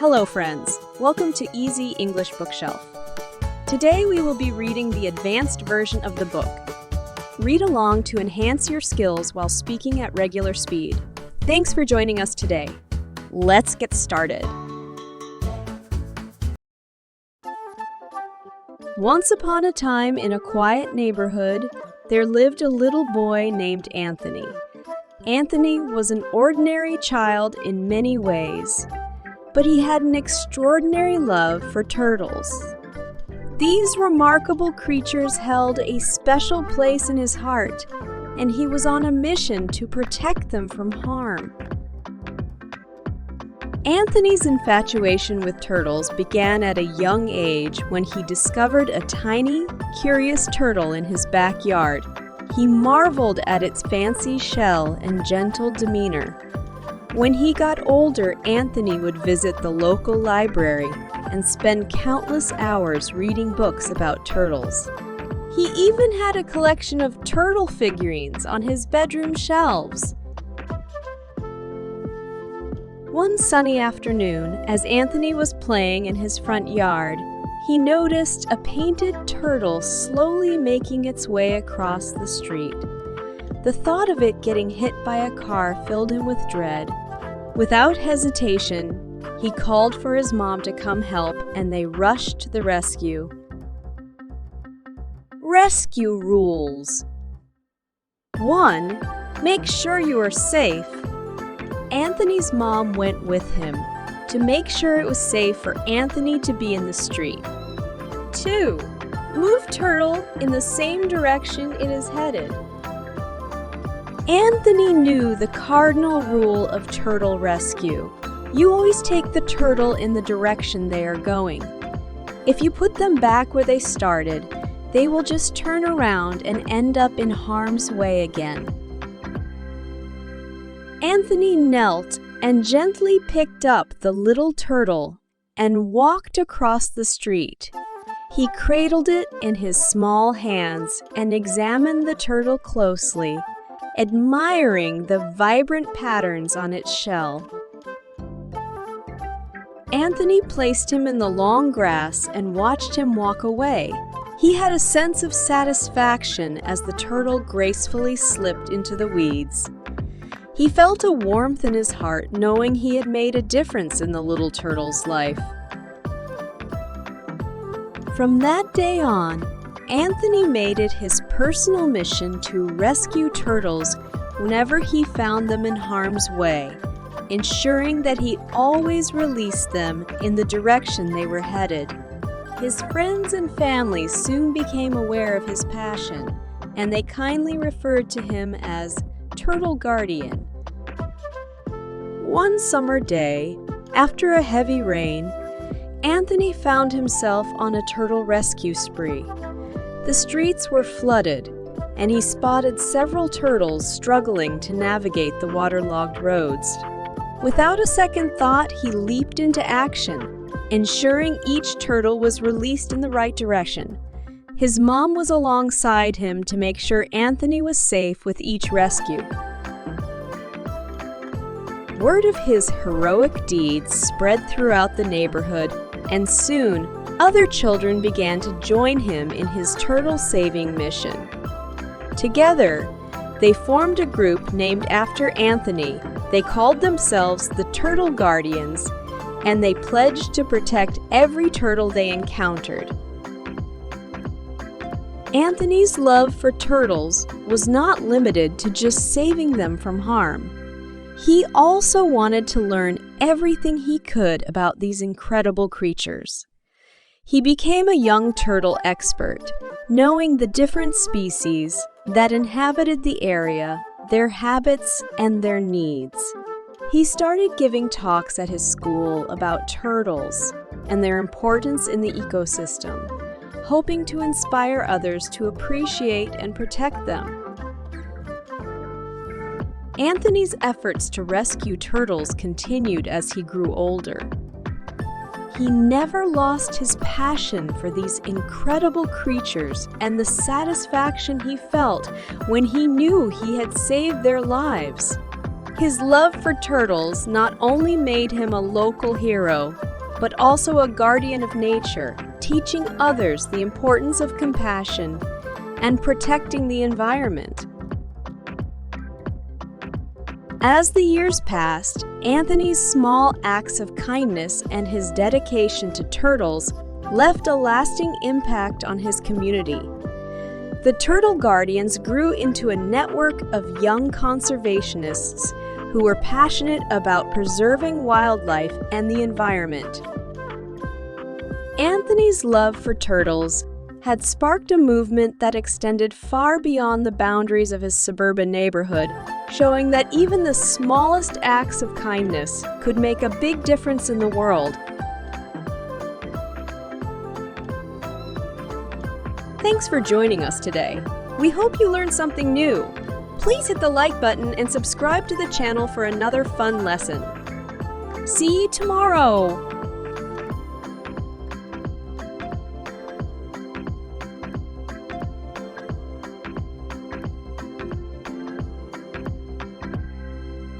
Hello friends, welcome to Easy English Bookshelf. Today we will be reading the advanced version of the book. Read along to enhance your skills while speaking at regular speed. Thanks for joining us today. Let's get started. Once upon a time in a quiet neighborhood, there lived a little boy named Anthony. Anthony was an ordinary child in many ways, but he had an extraordinary love for turtles. These remarkable creatures held a special place in his heart, and he was on a mission to protect them from harm. Anthony's infatuation with turtles began at a young age when he discovered a tiny, curious turtle in his backyard. He marveled at its fancy shell and gentle demeanor. When he got older, Anthony would visit the local library and spend countless hours reading books about turtles. He even had a collection of turtle figurines on his bedroom shelves. One sunny afternoon, as Anthony was playing in his front yard, he noticed a painted turtle slowly making its way across the street. The thought of it getting hit by a car filled him with dread. Without hesitation, he called for his mom to come help, and they rushed to the rescue. Rescue rules. 1. Make sure you are safe. Anthony's mom went with him to make sure it was safe for Anthony to be in the street. 2. Move turtle in the same direction it is headed. Anthony knew the cardinal rule of turtle rescue. You always take the turtle in the direction they are going. If you put them back where they started, they will just turn around and end up in harm's way again. Anthony knelt and gently picked up the little turtle and walked across the street. He cradled it in his small hands and examined the turtle closely, admiring the vibrant patterns on its shell. Anthony placed him in the long grass and watched him walk away. He had a sense of satisfaction as the turtle gracefully slipped into the weeds. He felt a warmth in his heart knowing he had made a difference in the little turtle's life. From that day on, Anthony made it his personal mission to rescue turtles whenever he found them in harm's way, ensuring that he always released them in the direction they were headed. His friends and family soon became aware of his passion, and they kindly referred to him as Turtle Guardian. One summer day, after a heavy rain, Anthony found himself on a turtle rescue spree. The streets were flooded, and he spotted several turtles struggling to navigate the waterlogged roads. Without a second thought, he leaped into action, ensuring each turtle was released in the right direction. His mom was alongside him to make sure Anthony was safe with each rescue. Word of his heroic deeds spread throughout the neighborhood, and soon other children began to join him in his turtle-saving mission. Together, they formed a group named after Anthony. They called themselves the Turtle Guardians, and they pledged to protect every turtle they encountered. Anthony's love for turtles was not limited to just saving them from harm. He also wanted to learn everything he could about these incredible creatures. He became a young turtle expert, knowing the different species that inhabited the area, their habits, and their needs. He started giving talks at his school about turtles and their importance in the ecosystem, hoping to inspire others to appreciate and protect them. Anthony's efforts to rescue turtles continued as he grew older. He never lost his passion for these incredible creatures and the satisfaction he felt when he knew he had saved their lives. His love for turtles not only made him a local hero, but also a guardian of nature, teaching others the importance of compassion and protecting the environment. As the years passed, Anthony's small acts of kindness and his dedication to turtles left a lasting impact on his community. The Turtle Guardians grew into a network of young conservationists who were passionate about preserving wildlife and the environment. Anthony's love for turtles had sparked a movement that extended far beyond the boundaries of his suburban neighborhood, showing that even the smallest acts of kindness could make a big difference in the world. Thanks for joining us today. We hope you learned something new. Please hit the like button and subscribe to the channel for another fun lesson. See you tomorrow!